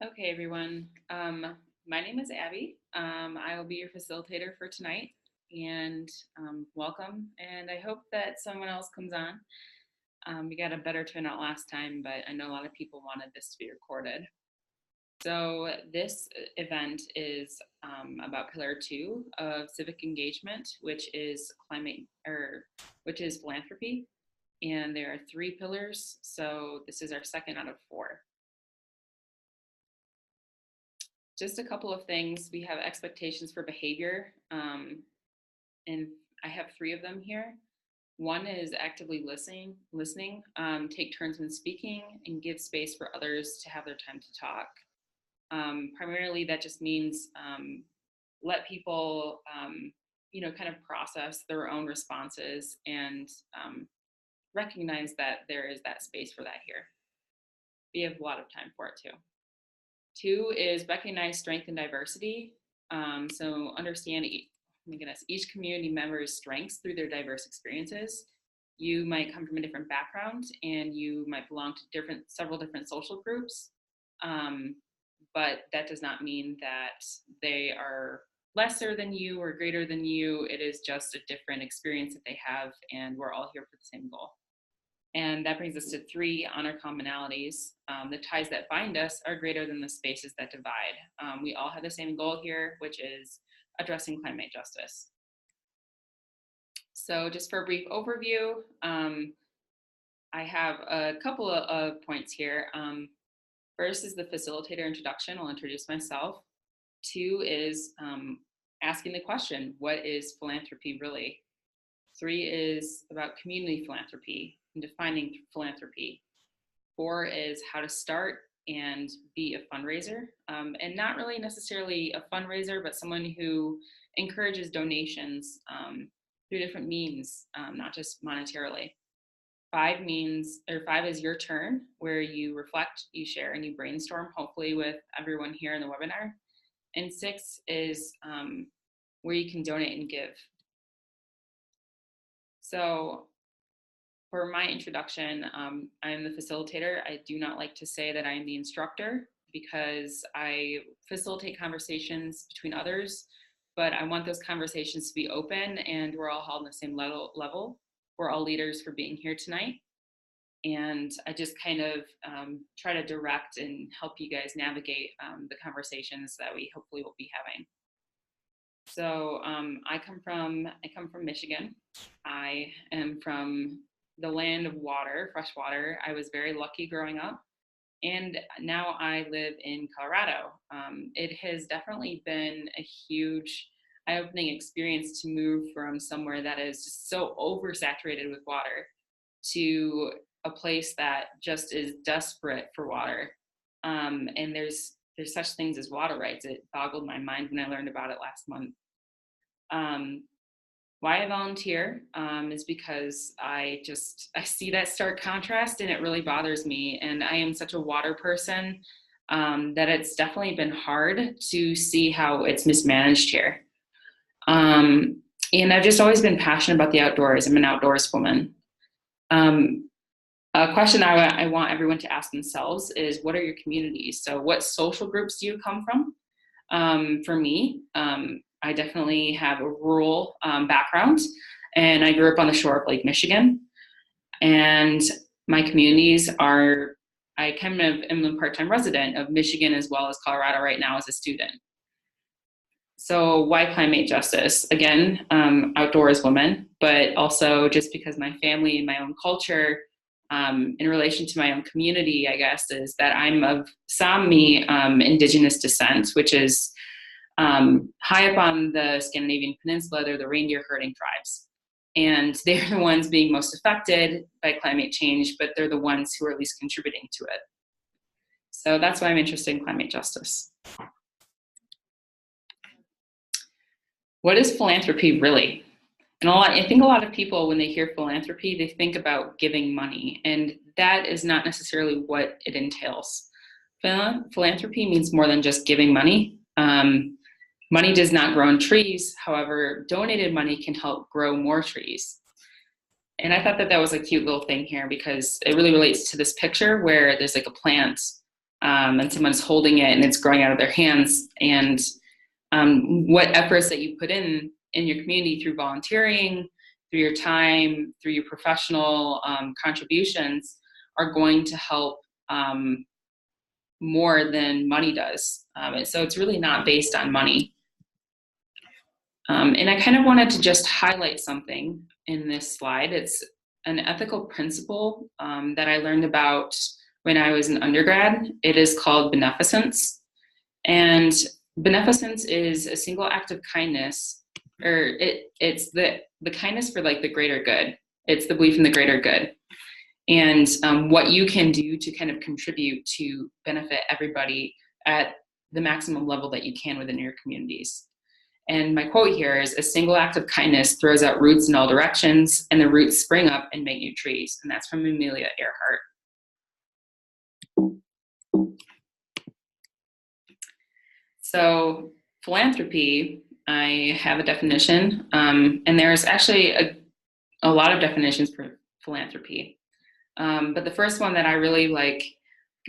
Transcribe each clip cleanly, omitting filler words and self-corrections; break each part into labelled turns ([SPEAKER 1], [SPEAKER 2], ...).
[SPEAKER 1] Okay, everyone. My name is Abby. I will be your facilitator for tonight, and welcome. And I hope that someone else comes on. We got a better turnout last time, but I know a lot of people wanted this to be recorded. So this event is about Pillar 2 of civic engagement, which is philanthropy, and there are 3 pillars. So this is our second out of 4. Just a couple of things. We have expectations for behavior, and I have 3 of them here. One is actively listening, take turns when speaking, and give space for others to have their time to talk. Primarily, that just means let people, kind of process their own responses and recognize that there is that space for that here. We have a lot of time for it too. 2 is recognize strength and diversity. So understand each community member's strengths through their diverse experiences. You might come from a different background and you might belong to several different social groups, but that does not mean that they are lesser than you or greater than you. It is just a different experience that they have, and we're all here for the same goal. And that brings us to 3 honor commonalities. The ties that bind us are greater than the spaces that divide. We all have the same goal here, which is addressing climate justice. So just for a brief overview, I have a couple of points here. First is the facilitator introduction. I'll introduce myself. 2 is asking the question, what is philanthropy really? 3 is about community philanthropy and defining philanthropy. 4 is how to start and be a fundraiser, and not really necessarily a fundraiser, but someone who encourages donations through different means, not just monetarily. 5 is your turn, where you reflect, you share, and you brainstorm, hopefully with everyone here in the webinar. And 6 is where you can donate and give. So for my introduction, I am the facilitator. I do not like to say that I am the instructor because I facilitate conversations between others, but I want those conversations to be open and we're all held on the same level. We're all leaders for being here tonight. And I just kind of try to direct and help you guys navigate the conversations that we hopefully will be having. So I come from Michigan. I am from the land of water, fresh water. I was very lucky growing up, and now I live in Colorado. It has definitely been a huge eye-opening experience to move from somewhere that is just so oversaturated with water to a place that just is desperate for water. And there's such things as water rights. It boggled my mind when I learned about it last month. Why I volunteer is because I see that stark contrast and it really bothers me. And I am such a water person that it's definitely been hard to see how it's mismanaged here. And I've just always been passionate about the outdoors. I'm an outdoors woman. A question I want everyone to ask themselves is, what are your communities? So what social groups do you come from? For me, I definitely have a rural background, and I grew up on the shore of Lake Michigan. And my communities are, I kind of am a part-time resident of Michigan as well as Colorado right now as a student. So why climate justice? Again, outdoors woman, but also just because my family and my own culture, in relation to my own community, I guess, is that I'm of Sami indigenous descent, which is high up on the Scandinavian peninsula. They're the reindeer herding tribes. And they're the ones being most affected by climate change, but they're the ones who are at least contributing to it. So that's why I'm interested in climate justice. What is philanthropy really? And I think a lot of people, when they hear philanthropy, they think about giving money, and that is not necessarily what it entails. Philanthropy means more than just giving money. Money does not grow on trees. However, donated money can help grow more trees. And I thought that was a cute little thing here because it really relates to this picture where there's like a plant and someone's holding it and it's growing out of their hands. And what efforts that you put in your community through volunteering, through your time, through your professional contributions are going to help more than money does. And so it's really not based on money. And I kind of wanted to just highlight something in this slide. It's an ethical principle that I learned about when I was an undergrad. It is called beneficence. And beneficence is a single act of kindness, or it's the kindness for like the greater good. It's the belief in the greater good. And what you can do to kind of contribute to benefit everybody at the maximum level that you can within your communities. And my quote here is, a single act of kindness throws out roots in all directions, and the roots spring up and make new trees. And that's from Amelia Earhart. So philanthropy, I have a definition, and there's actually a lot of definitions for philanthropy. But the first one that I really like,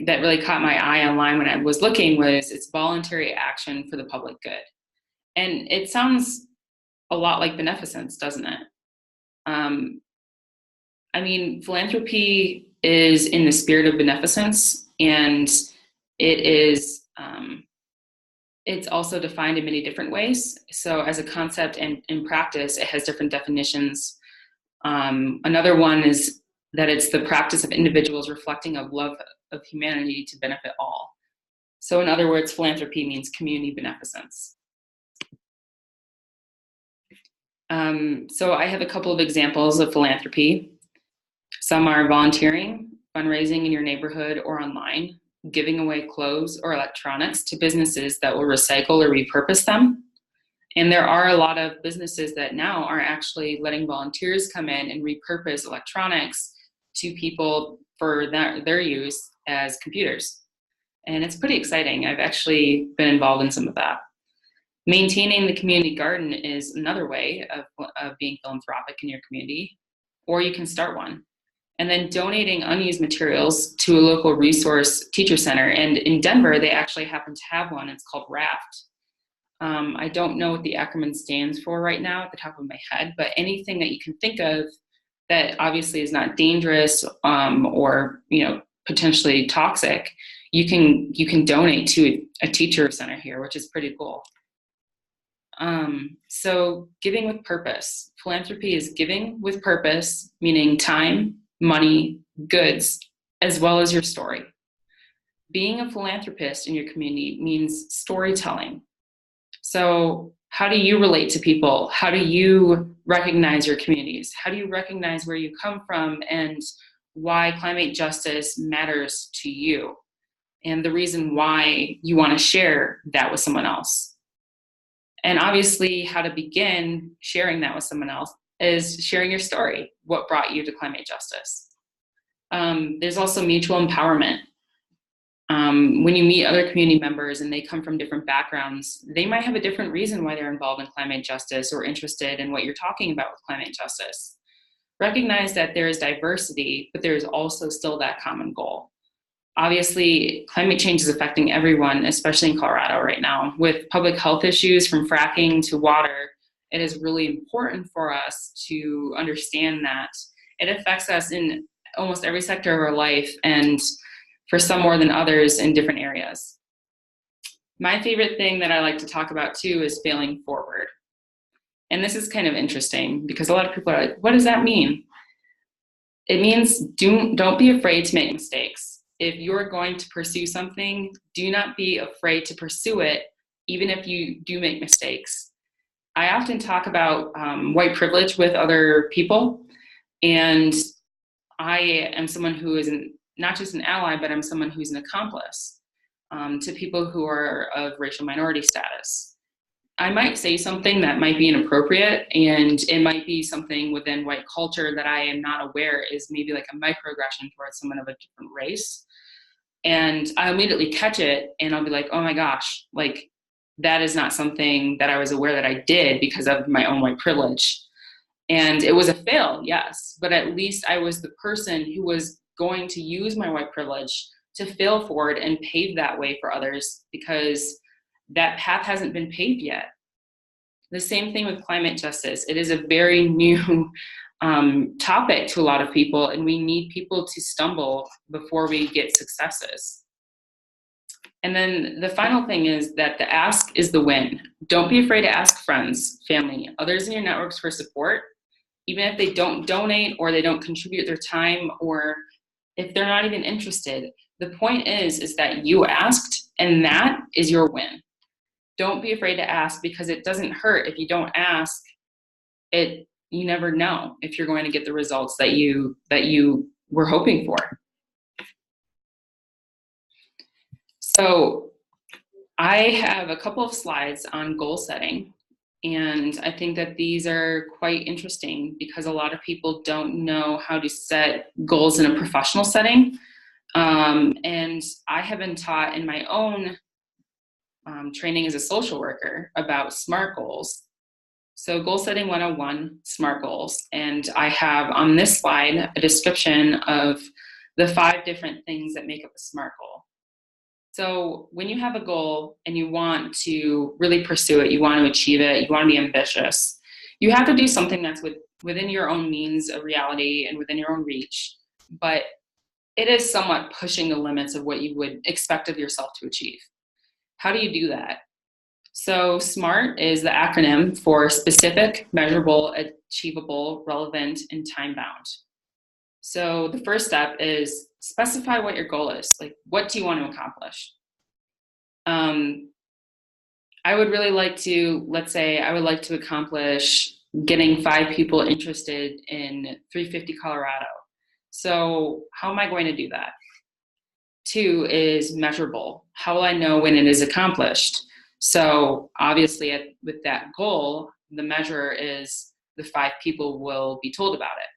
[SPEAKER 1] that really caught my eye online when I was looking, was it's voluntary action for the public good. And it sounds a lot like beneficence, doesn't it? I mean, philanthropy is in the spirit of beneficence, and it is, it's also defined in many different ways. So as a concept and in practice, it has different definitions. Another one is that it's the practice of individuals reflecting a love of humanity to benefit all. So in other words, philanthropy means community beneficence. So I have a couple of examples of philanthropy. Some are volunteering, fundraising in your neighborhood or online, giving away clothes or electronics to businesses that will recycle or repurpose them. And there are a lot of businesses that now are actually letting volunteers come in and repurpose electronics to people for their use as computers. And it's pretty exciting. I've actually been involved in some of that. Maintaining the community garden is another way of being philanthropic in your community, or you can start one. And then donating unused materials to a local resource teacher center. And in Denver, they actually happen to have one. It's called RAFT. I don't know what the acronym stands for right now at the top of my head, but anything that you can think of that obviously is not dangerous or potentially toxic, you can donate to a teacher center here, which is pretty cool. So giving with purpose. Philanthropy is giving with purpose, meaning time, money, goods, as well as your story. Being a philanthropist in your community means storytelling. So how do you relate to people? How do you recognize your communities? How do you recognize where you come from and why climate justice matters to you? And the reason why you want to share that with someone else. And obviously, how to begin sharing that with someone else is sharing your story, what brought you to climate justice. There's also mutual empowerment. When you meet other community members and they come from different backgrounds, they might have a different reason why they're involved in climate justice or interested in what you're talking about with climate justice. Recognize that there is diversity, but there is also still that common goal. Obviously, climate change is affecting everyone, especially in Colorado right now. With public health issues from fracking to water, it is really important for us to understand that it affects us in almost every sector of our life, and for some more than others in different areas. My favorite thing that I like to talk about too is failing forward. And this is kind of interesting because a lot of people are like, what does that mean? It means don't be afraid to make mistakes. If you're going to pursue something, do not be afraid to pursue it, even if you do make mistakes. I often talk about white privilege with other people, and I am someone who is not just an ally, but I'm someone who's an accomplice to people who are of racial minority status. I might say something that might be inappropriate, and it might be something within white culture that I am not aware is maybe like a microaggression towards someone of a different race. And I immediately catch it and I'll be like, oh my gosh, like that is not something that I was aware that I did because of my own white privilege. And it was a fail, yes, but at least I was the person who was going to use my white privilege to fail forward and pave that way for others, because that path hasn't been paved yet. The same thing with climate justice. It is a very new topic to a lot of people, and we need people to stumble before we get successes. And then the final thing is that the ask is the win. Don't be afraid to ask friends, family, others in your networks for support, even if they don't donate or they don't contribute their time, or if they're not even interested. The point is that you asked, and that is your win. Don't be afraid to ask, because it doesn't hurt if you don't ask. You never know if you're going to get the results that you were hoping for. So I have a couple of slides on goal setting, and I think that these are quite interesting because a lot of people don't know how to set goals in a professional setting. And I have been taught in my own training as a social worker about SMART goals. So goal setting 101, SMART goals. And I have on this slide a description of the 5 different things that make up a SMART goal. So when you have a goal and you want to really pursue it, you want to achieve it, you want to be ambitious, you have to do something that's within your own means of reality and within your own reach. But it is somewhat pushing the limits of what you would expect of yourself to achieve. How do you do that? So SMART is the acronym for specific, measurable, achievable, relevant, and time-bound. So the first step is specify what your goal is. Like, what do you want to accomplish? I would really like to, let's say I would like to accomplish getting 5 people interested in 350 Colorado. So how am I going to do that? 2 is measurable. How will I know when it is accomplished? So obviously with that goal, the measure is the 5 people will be told about it.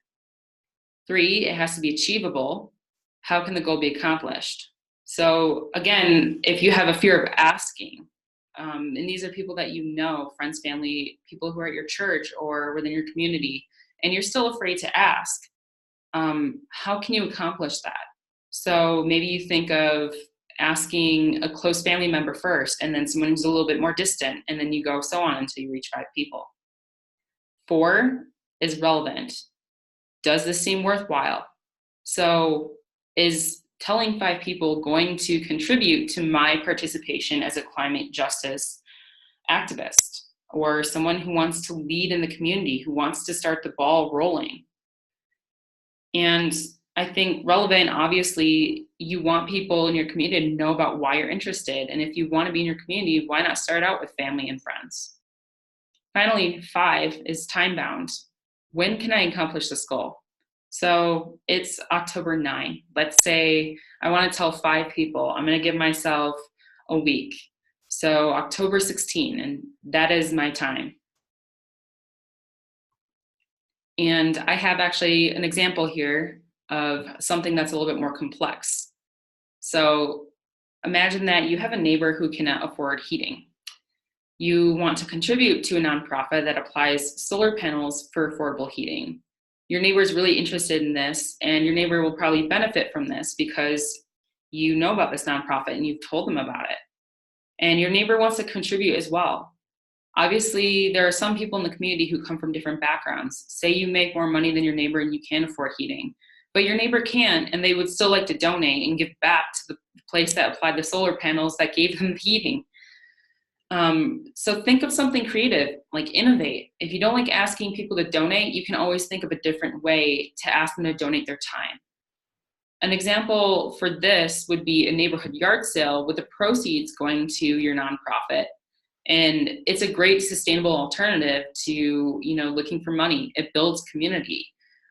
[SPEAKER 1] 3, it has to be achievable. How can the goal be accomplished? So again, if you have a fear of asking, and these are people that you know, friends, family, people who are at your church or within your community, and you're still afraid to ask, how can you accomplish that? So maybe you think of asking a close family member first, and then someone who's a little bit more distant, and then you go so on until you reach 5 people. 4 is relevant. Does this seem worthwhile? So is telling 5 people going to contribute to my participation as a climate justice activist, or someone who wants to lead in the community, who wants to start the ball rolling? And I think relevant, obviously, you want people in your community to know about why you're interested. And if you want to be in your community, why not start out with family and friends? Finally, 5 is time bound. When can I accomplish this goal? So it's October 9. Let's say I want to tell 5 people. I'm going to give myself a week. So October 16, and that is my time. And I have actually an example here of something that's a little bit more complex. So imagine that you have a neighbor who cannot afford heating. You want to contribute to a nonprofit that applies solar panels for affordable heating. Your neighbor is really interested in this, and your neighbor will probably benefit from this because you know about this nonprofit and you've told them about it. And your neighbor wants to contribute as well. Obviously, there are some people in the community who come from different backgrounds. Say you make more money than your neighbor and you can't afford heating, but your neighbor can, and they would still like to donate and give back to the place that applied the solar panels that gave them the heating. So think of something creative, like innovate. If you don't like asking people to donate, you can always think of a different way to ask them to donate their time. An example for this would be a neighborhood yard sale with the proceeds going to your nonprofit. And it's a great sustainable alternative to, looking for money. It builds community.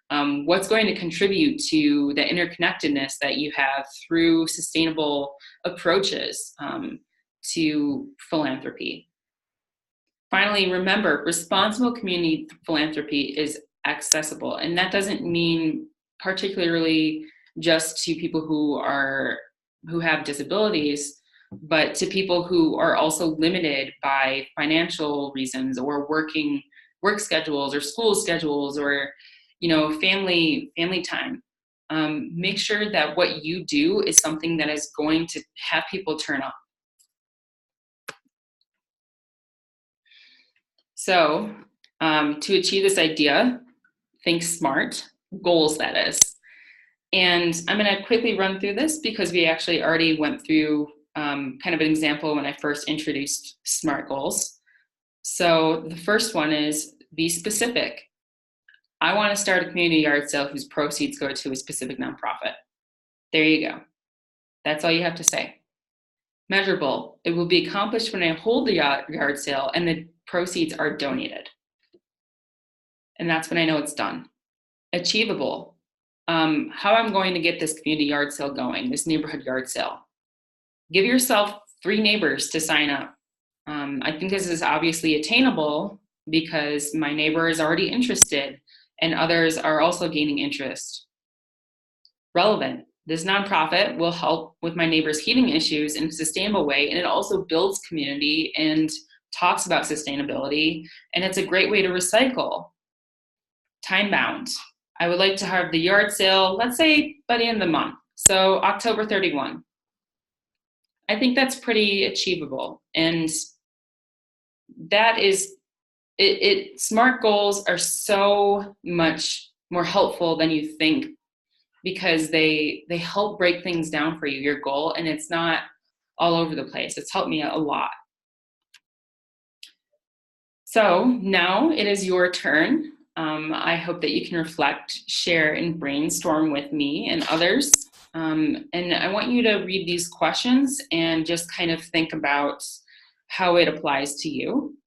[SPEAKER 1] What's going to contribute to the interconnectedness that you have through sustainable approaches to philanthropy? Finally, remember, responsible community philanthropy is accessible. And that doesn't mean particularly just to people who have disabilities, but to people who are also limited by financial reasons or work schedules or school schedules or family time. make sure that what you do is something that is going to have people turn up. So to achieve this idea, think SMART, goals that is. And I'm going to quickly run through this because we actually already went through kind of an example when I first introduced SMART goals. So the first one is be specific. I want to start a community yard sale whose proceeds go to a specific nonprofit. There you go. That's all you have to say. Measurable. It will be accomplished when I hold the yard sale and the proceeds are donated. And that's when I know it's done. Achievable. How I'm going to get this community yard sale going, this neighborhood yard sale. Give yourself 3 neighbors to sign up. I think this is obviously attainable because my neighbor is already interested and others are also gaining interest. Relevant. This nonprofit will help with my neighbor's heating issues in a sustainable way, and it also builds community and talks about sustainability, and it's a great way to recycle. Time bound. I would like to have the yard sale, let's say by the end of the month, so October 31. I think that's pretty achievable, and that is SMART goals are so much more helpful than you think because they help break things down for you, your goal, and it's not all over the place. It's helped me a lot. So now it is your turn. I hope that you can reflect, share, and brainstorm with me and others. And I want you to read these questions and just kind of think about how it applies to you.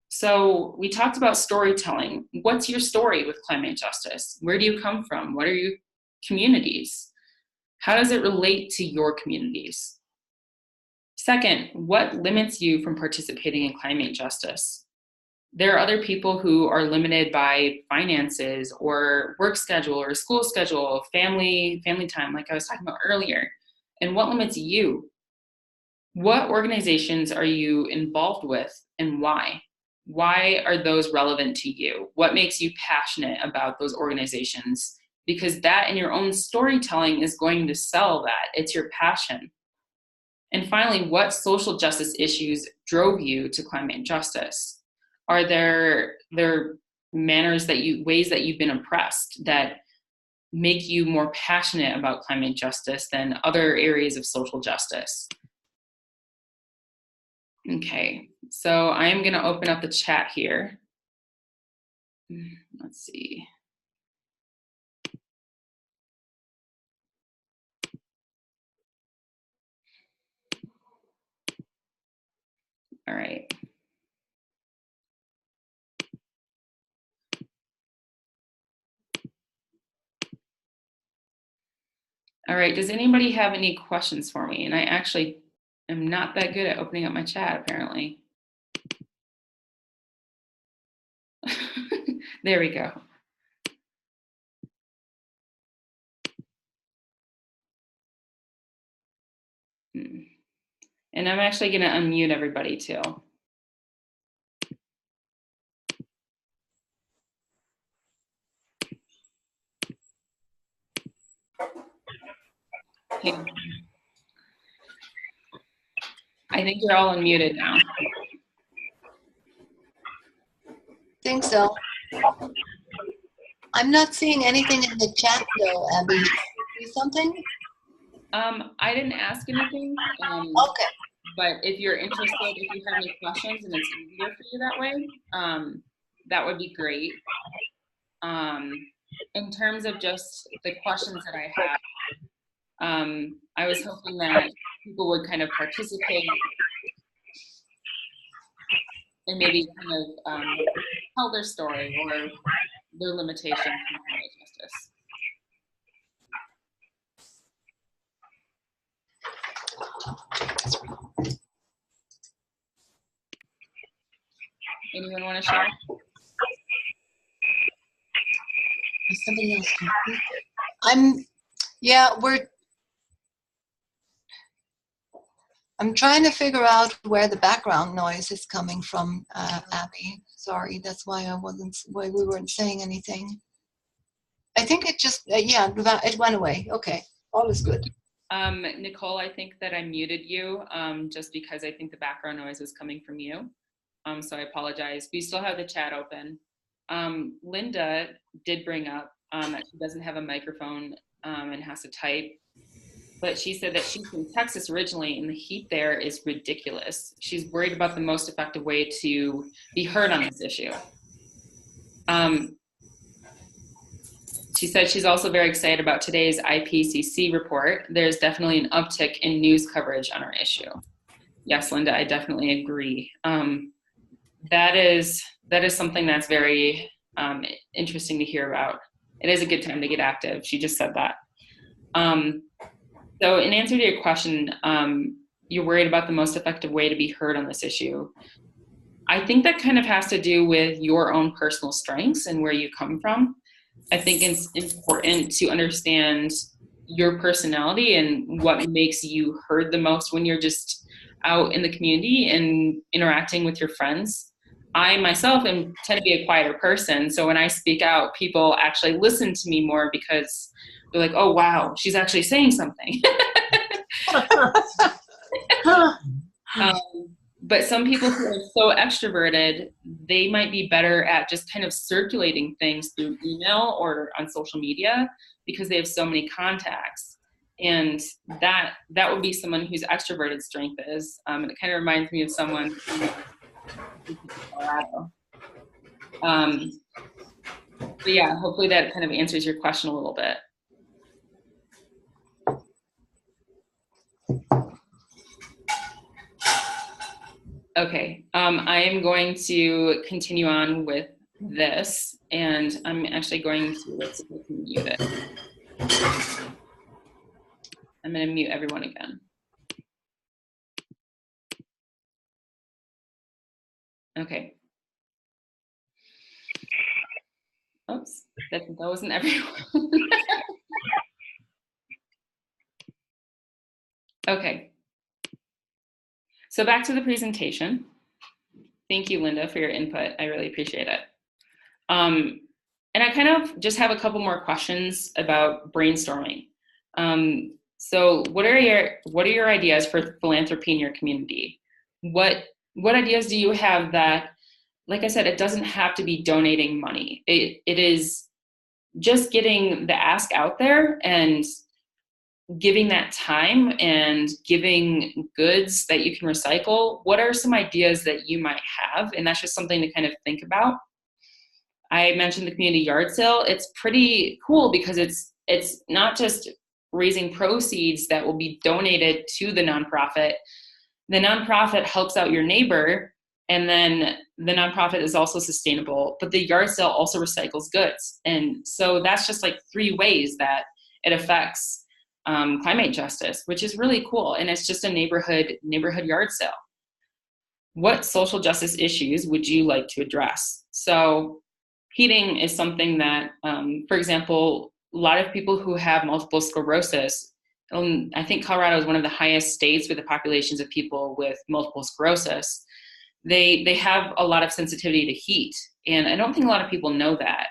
[SPEAKER 1] So we talked about storytelling. What's your story with climate justice? Where do you come from? What are your communities? How does it relate to your communities? Second, what limits you from participating in climate justice? There are other people who are limited by finances or work schedule or school schedule, family time, like I was talking about earlier. And what limits you? What organizations are you involved with and why? Why are those relevant to you? What makes you passionate about those organizations? Because that in your own storytelling is going to sell that. It's your passion. And finally, what social justice issues drove you to climate justice? Are there ways that you've been oppressed that make you more passionate about climate justice than other areas of social justice? Okay, so I am going to open up the chat here. Let's see. All right. All right, does anybody have any questions for me? And I actually am not that good at opening up my chat, apparently. There we go. And I'm actually going to unmute everybody too. Okay. I think you're all unmuted now.
[SPEAKER 2] I think so. I'm not seeing anything in the chat though, Abby. See something?
[SPEAKER 1] I didn't ask anything.
[SPEAKER 2] Okay.
[SPEAKER 1] But if you're interested, if you have any questions and it's easier for you that way, that would be great. In terms of just the questions that I have, I was hoping that people would kind of participate and maybe kind of tell their story or their limitations in climate justice. Anyone want to share?
[SPEAKER 2] Somebody else can. I'm trying to figure out where the background noise is coming from, Abby. Sorry, that's why we weren't saying anything. I think it just, it went away. Okay, all is good.
[SPEAKER 1] Nicole, I think that I muted you just because I think the background noise was coming from you. So I apologize. We still have the chat open. Linda did bring up that she doesn't have a microphone and has to type. But she said that she's from Texas originally, and the heat there is ridiculous. She's worried about the most effective way to be heard on this issue. She said she's also very excited about today's IPCC report. There's definitely an uptick in news coverage on our issue. Yes, Linda, I definitely agree. That is something that's very interesting to hear about. It is a good time to get active. She just said that. So in answer to your question, you're worried about the most effective way to be heard on this issue. I think that kind of has to do with your own personal strengths and where you come from. I think it's important to understand your personality and what makes you heard the most when you're just out in the community and interacting with your friends. I myself tend to be a quieter person, so when I speak out, people actually listen to me more because they're like, oh wow, she's actually saying something. But some people who are so extroverted, they might be better at just kind of circulating things through email or on social media because they have so many contacts. And that would be someone whose extroverted strength is. And it kind of reminds me of someone from Colorado. But yeah, hopefully that kind of answers your question a little bit. Okay, I am going to continue on with this, and I'm actually going to, let's see if I can mute it. I'm going to mute everyone again. Okay. Oops, that wasn't everyone. Okay. So back to the presentation. Thank you, Linda, for your input. I really appreciate it. And I kind of just have a couple more questions about brainstorming. So what are your ideas for philanthropy in your community? What ideas do you have that, like I said, it doesn't have to be donating money. It is just getting the ask out there and giving that time and giving goods that you can recycle. What are some ideas that you might have? And that's just something to kind of think about. I mentioned the community yard sale. It's pretty cool because it's not just raising proceeds that will be donated to the nonprofit. The nonprofit helps out your neighbor, and then the nonprofit is also sustainable, but the yard sale also recycles goods. And so that's just like 3 ways that it affects climate justice, which is really cool. And it's just a neighborhood yard sale. What social justice issues would you like to address? So heating is something that, for example, a lot of people who have multiple sclerosis, I think Colorado is one of the highest states with the populations of people with multiple sclerosis. They have a lot of sensitivity to heat. And I don't think a lot of people know that.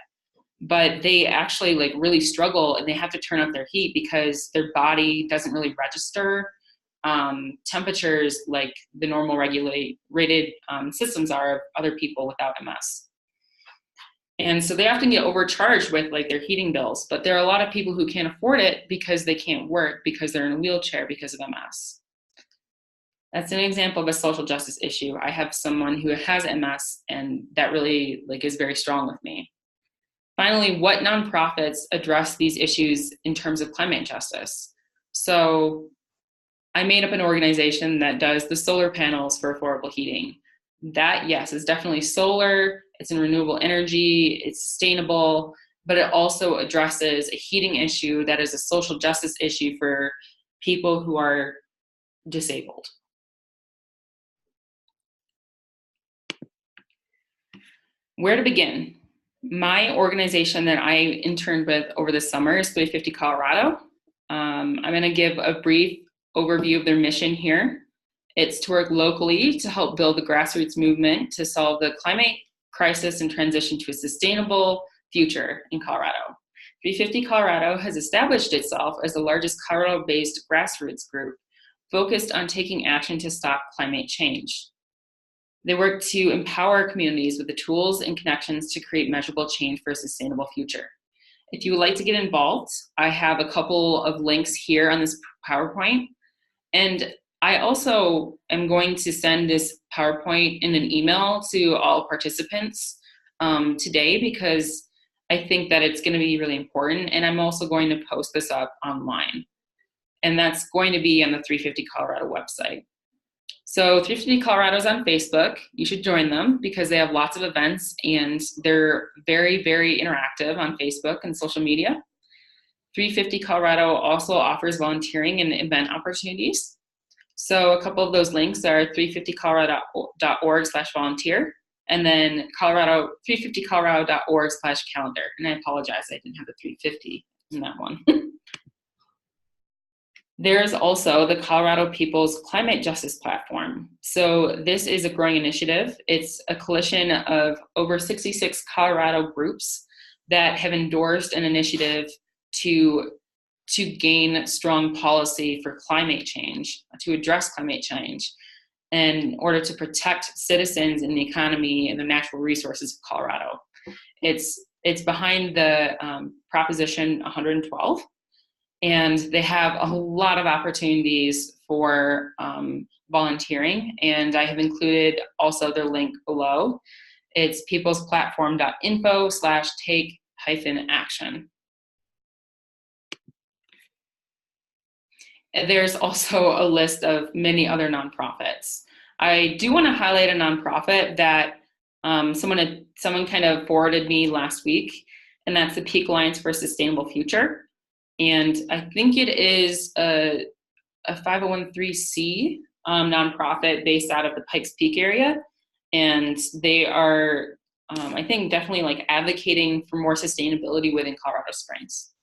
[SPEAKER 1] But they actually like really struggle, and they have to turn up their heat because their body doesn't really register temperatures like the normal rated systems are of other people without MS. And so they often get overcharged with like their heating bills, but there are a lot of people who can't afford it because they can't work, because they're in a wheelchair because of MS. That's an example of a social justice issue. I have someone who has MS, and that really like is very strong with me. Finally, what nonprofits address these issues in terms of climate justice? So I made up an organization that does the solar panels for affordable heating. That, yes, is definitely solar, it's in renewable energy, it's sustainable, but it also addresses a heating issue that is a social justice issue for people who are disabled. Where to begin? My organization that I interned with over the summer is 350 Colorado. I'm going to give a brief overview of their mission here. It's to work locally to help build the grassroots movement to solve the climate crisis and transition to a sustainable future in Colorado. 350 Colorado has established itself as the largest Colorado-based grassroots group focused on taking action to stop climate change. They work to empower communities with the tools and connections to create measurable change for a sustainable future. If you would like to get involved, I have a couple of links here on this PowerPoint. And I also am going to send this PowerPoint in an email to all participants today, because I think that it's going to be really important. And I'm also going to post this up online. And that's going to be on the 350 Colorado website. So 350 Colorado is on Facebook. You should join them because they have lots of events and they're very, very interactive on Facebook and social media. 350 Colorado also offers volunteering and event opportunities. So a couple of those links are 350colorado.org/volunteer and then 350colorado.org/calendar. And I apologize, I didn't have the 350 in that one. There's also the Colorado People's Climate Justice Platform. So this is a growing initiative. It's a coalition of over 66 Colorado groups that have endorsed an initiative to gain strong policy for climate change, to address climate change, in order to protect citizens and the economy and the natural resources of Colorado. It's behind the Proposition 112. And they have a lot of opportunities for volunteering. And I have included also their link below. It's peoplesplatform.info/take-action. And there's also a list of many other nonprofits. I do want to highlight a nonprofit that someone kind of forwarded me last week, and that's the Peak Alliance for a Sustainable Future. And I think it is a 501(c) nonprofit based out of the Pikes Peak area. And they are, I think, definitely like advocating for more sustainability within Colorado Springs.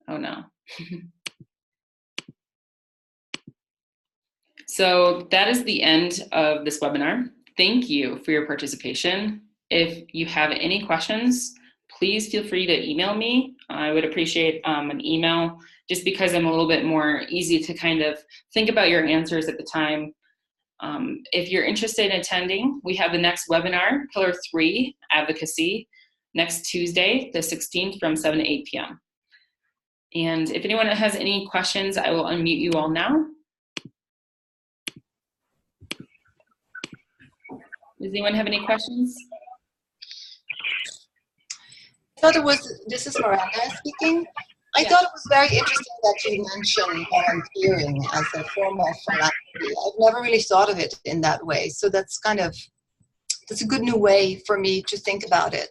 [SPEAKER 1] Oh no. So that is the end of this webinar. Thank you for your participation. If you have any questions, please feel free to email me. I would appreciate an email, just because I'm a little bit more easy to kind of think about your answers at the time. If you're interested in attending, we have the next webinar, Pillar 3, Advocacy, next Tuesday, the 16th from 7 to 8 p.m. And if anyone has any questions, I will unmute you all now. Does anyone have any questions?
[SPEAKER 2] This is Miranda speaking. I thought it was very interesting that you mentioned volunteering as a form of philanthropy. I've never really thought of it in that way. So that's a good new way for me to think about it.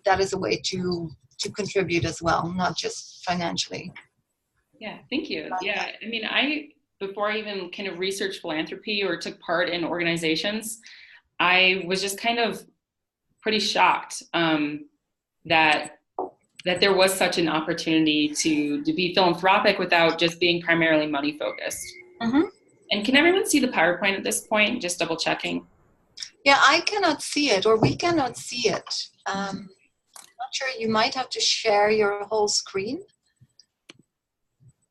[SPEAKER 2] That is a way to contribute as well, not just financially.
[SPEAKER 1] Yeah, thank you. Yeah, I mean, before I even kind of researched philanthropy or took part in organizations, I was just kind of pretty shocked that there was such an opportunity to be philanthropic without just being primarily money focused. Mm-hmm. And can everyone see the PowerPoint at this point? Just double checking.
[SPEAKER 2] Yeah, I cannot see it, or we cannot see it. Not sure. You might have to share your whole screen.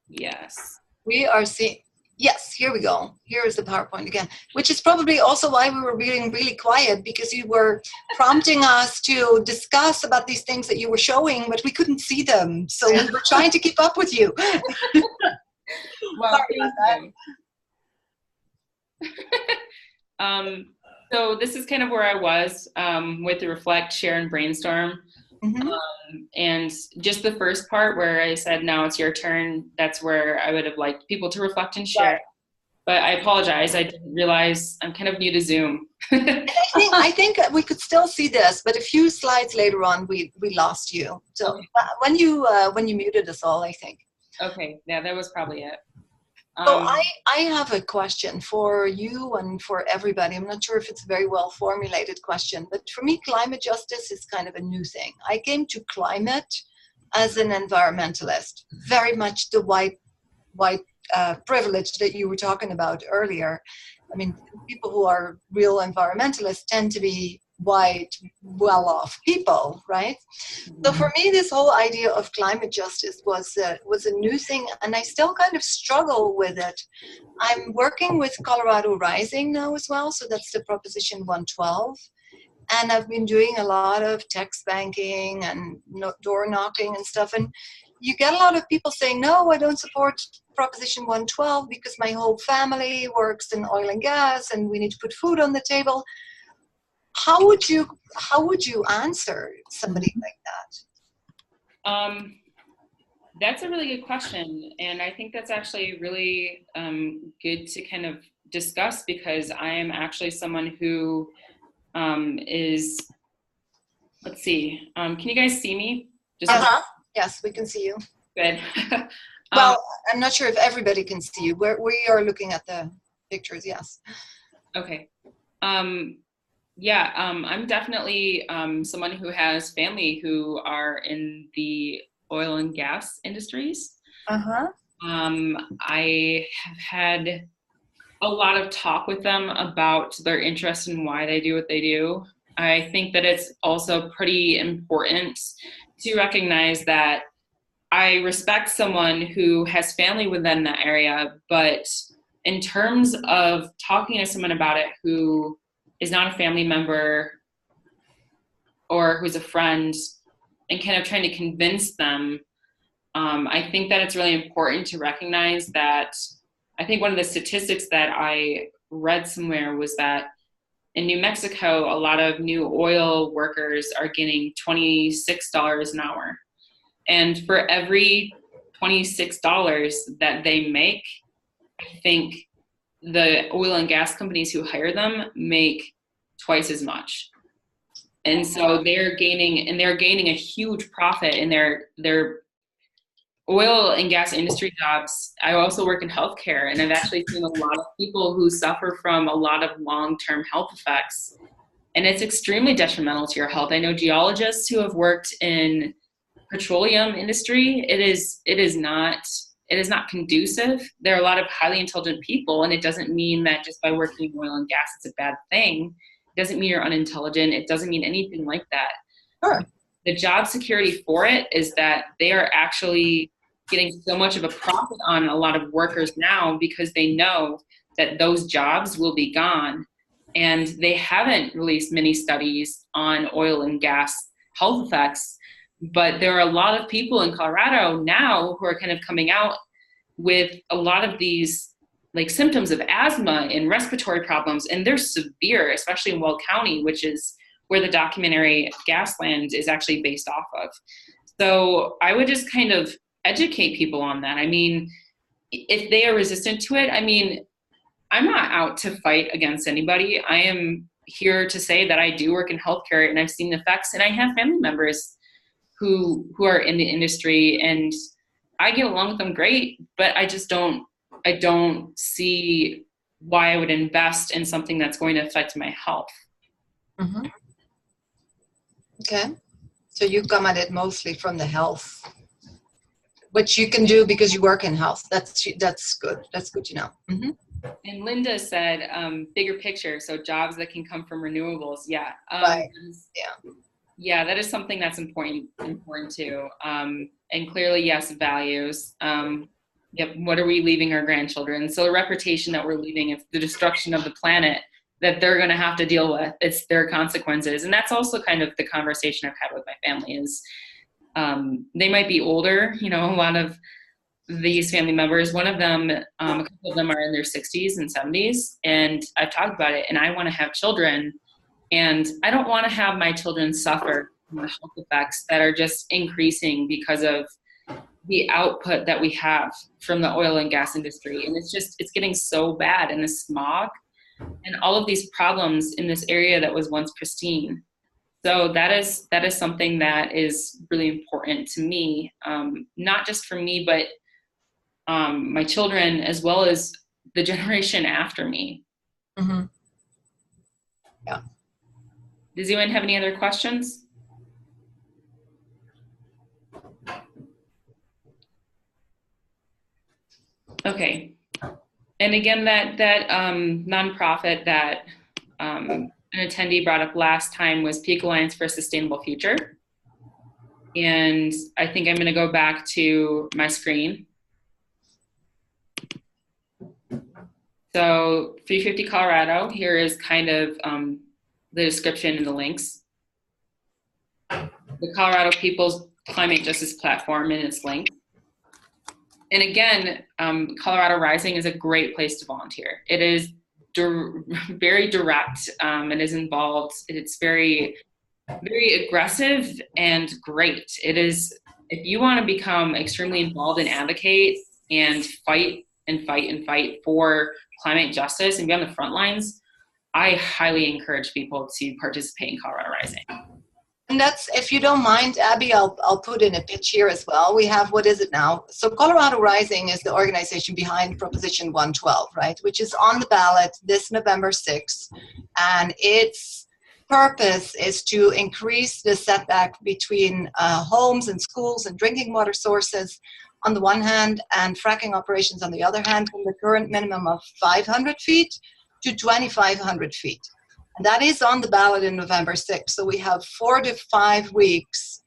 [SPEAKER 1] Yes.
[SPEAKER 2] We are seeing. Yes, here we go. Here is the PowerPoint again, which is probably also why we were being really quiet, because you were prompting us to discuss about these things that you were showing, but we couldn't see them. So we were trying to keep up with you.
[SPEAKER 1] Well, sorry about that. So this is kind of where I was with the Reflect, Share, and Brainstorm. Mm-hmm. And just the first part where I said, now it's your turn, that's where I would have liked people to reflect and share. Right. But I apologize, I didn't realize I'm kind of new to Zoom.
[SPEAKER 2] I think we could still see this, but a few slides later on, we lost you. So okay. when you muted us all, I think.
[SPEAKER 1] Okay, yeah, that was probably it.
[SPEAKER 2] So I have a question for you and for everybody. I'm not sure if it's a very well formulated question, but for me, climate justice is kind of a new thing. I came to climate as an environmentalist, very much the white privilege that you were talking about earlier. I mean, people who are real environmentalists tend to be white, well-off people, right? So for me, this whole idea of climate justice was a new thing, and I still kind of struggle with it. I'm working with Colorado Rising now as well, so that's the Proposition 112. And I've been doing a lot of text banking and door knocking and stuff. And you get a lot of people saying, no, I don't support Proposition 112 because my whole family works in oil and gas and we need to put food on the table. How would you answer somebody like that?
[SPEAKER 1] That's a really good question. And I think that's actually really good to kind of discuss, because I am actually someone who let's see, can you guys see me?
[SPEAKER 2] Yes, we can see you.
[SPEAKER 1] Good.
[SPEAKER 2] Well, I'm not sure if everybody can see you. We are looking at the pictures, yes.
[SPEAKER 1] Okay. Yeah, I'm definitely someone who has family who are in the oil and gas industries. I have had a lot of talk with them about their interest in why they do what they do. I think that it's also pretty important to recognize that I respect someone who has family within that area, but in terms of talking to someone about it who is not a family member or who's a friend and kind of trying to convince them, I think that it's really important to recognize that. I think one of the statistics that I read somewhere was that in New Mexico, a lot of new oil workers are getting $26 an hour. And for every $26 that they make, I think the oil and gas companies who hire them make twice as much. And so they're gaining a huge profit in their oil and gas industry jobs. I also work in healthcare, and I've actually seen a lot of people who suffer from a lot of long-term health effects, and it's extremely detrimental to your health. I know geologists who have worked in petroleum industry. It is not conducive. There are a lot of highly intelligent people, and it doesn't mean that just by working in oil and gas it's a bad thing. It doesn't mean you're unintelligent. It doesn't mean anything like that.
[SPEAKER 2] Sure.
[SPEAKER 1] The job security for it is that they are actually getting so much of a profit on a lot of workers now because they know that those jobs will be gone. And they haven't released many studies on oil and gas health effects, but there are a lot of people in Colorado now who are kind of coming out with a lot of these like symptoms of asthma and respiratory problems, and they're severe, especially in Weld County, which is where the documentary Gasland is actually based off of. So I would just kind of educate people on that. I mean, if they are resistant to it, I mean, I'm not out to fight against anybody. I am here to say that I do work in healthcare and I've seen the effects, and I have family members who are in the industry, and I get along with them great, but I don't see why I would invest in something that's going to affect my health.
[SPEAKER 2] Mm-hmm. Okay. So you come at it mostly from the health, which you can do because you work in health. That's good. That's good to know. Mm-hmm.
[SPEAKER 1] And Linda said, bigger picture, so jobs that can come from renewables. Yeah.
[SPEAKER 2] Right. Yeah.
[SPEAKER 1] Yeah, that is something that's important too. And clearly, yes, values. Yep. What are we leaving our grandchildren? So the reputation that we're leaving, it's the destruction of the planet that they're going to have to deal with. It's their consequences. And that's also kind of the conversation I've had with my family is they might be older, a lot of these family members, one of them, a couple of them are in their 60s and 70s, and I've talked about it, and I want to have children, and I don't want to have my children suffer from the health effects that are just increasing because of the output that we have from the oil and gas industry. And it's getting so bad, and the smog and all of these problems in this area that was once pristine. So that is something that is really important to me, not just for me, but my children, as well as the generation after me.
[SPEAKER 2] Mm-hmm. Yeah.
[SPEAKER 1] Does anyone have any other questions? Okay. And again, that nonprofit that an attendee brought up last time was Peak Alliance for a Sustainable Future. And I think I'm going to go back to my screen. So 350 Colorado, here is kind of the description and the links. The Colorado People's Climate Justice Platform and its link. And again, Colorado Rising is a great place to volunteer. It is very direct. It is involved. It's very, very aggressive and great. It is, if you want to become extremely involved and advocate and fight and fight and fight for climate justice and be on the front lines, I highly encourage people to participate in Colorado Rising.
[SPEAKER 2] And that's, if you don't mind, Abby, I'll put in a pitch here as well. We have, what is it now? So Colorado Rising is the organization behind Proposition 112, right? Which is on the ballot this November 6th. And its purpose is to increase the setback between homes and schools and drinking water sources on the one hand, and fracking operations on the other hand, from the current minimum of 500 feet to 2,500 feet. And that is on the ballot in November 6th. So we have 4 to 5 weeks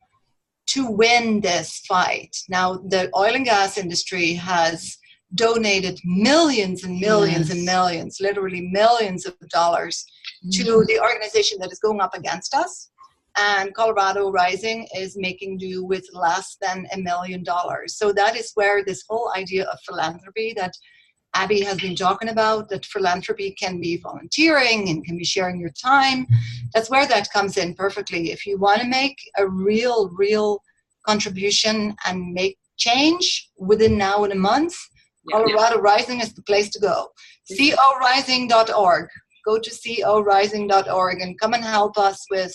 [SPEAKER 2] to win this fight. Now, the oil and gas industry has donated millions and millions and millions, literally millions of dollars to the organization that is going up against us. And Colorado Rising is making do with less than $1 million. So that is where this whole idea of philanthropy that Abby has been talking about, that philanthropy can be volunteering and can be sharing your time. That's where that comes in perfectly. If you want to make a real contribution and make change within now and a month, Colorado Rising is the place to go. corising.org. Go to corising.org and come and help us with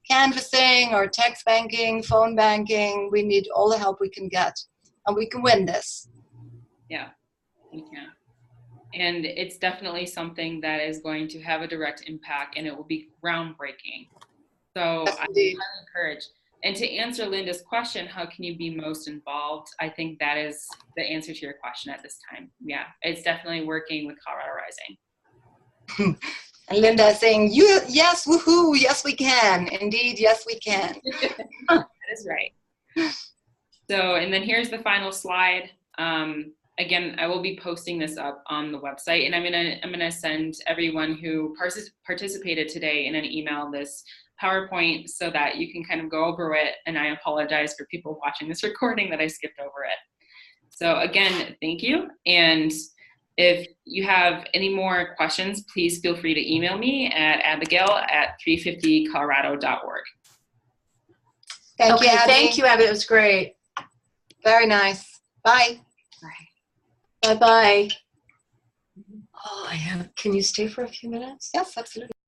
[SPEAKER 2] canvassing or text banking, phone banking. We need all the help we can get, and we can win this.
[SPEAKER 1] Yeah, we can. And it's definitely something that is going to have a direct impact, and it will be groundbreaking. So I highly encourage. And to answer Linda's question, how can you be most involved? I think that is the answer to your question at this time. Yeah, it's definitely working with Colorado Rising.
[SPEAKER 2] And Linda is saying, yes, woohoo, yes we can. Indeed, yes we can.
[SPEAKER 1] That is right. So, and then here's the final slide. Again, I will be posting this up on the website, and I'm gonna send everyone who participated today in an email this PowerPoint so that you can kind of go over it. And I apologize for people watching this recording that I skipped over it. So again, thank you. And if you have any more questions, please feel free to email me at abigail@350colorado.org.
[SPEAKER 2] Thank you, Abby.
[SPEAKER 3] Thank you, Abby. It was great.
[SPEAKER 2] Very nice. Bye.
[SPEAKER 3] Bye-bye. Oh, can you stay for a few minutes?
[SPEAKER 2] Yes, absolutely.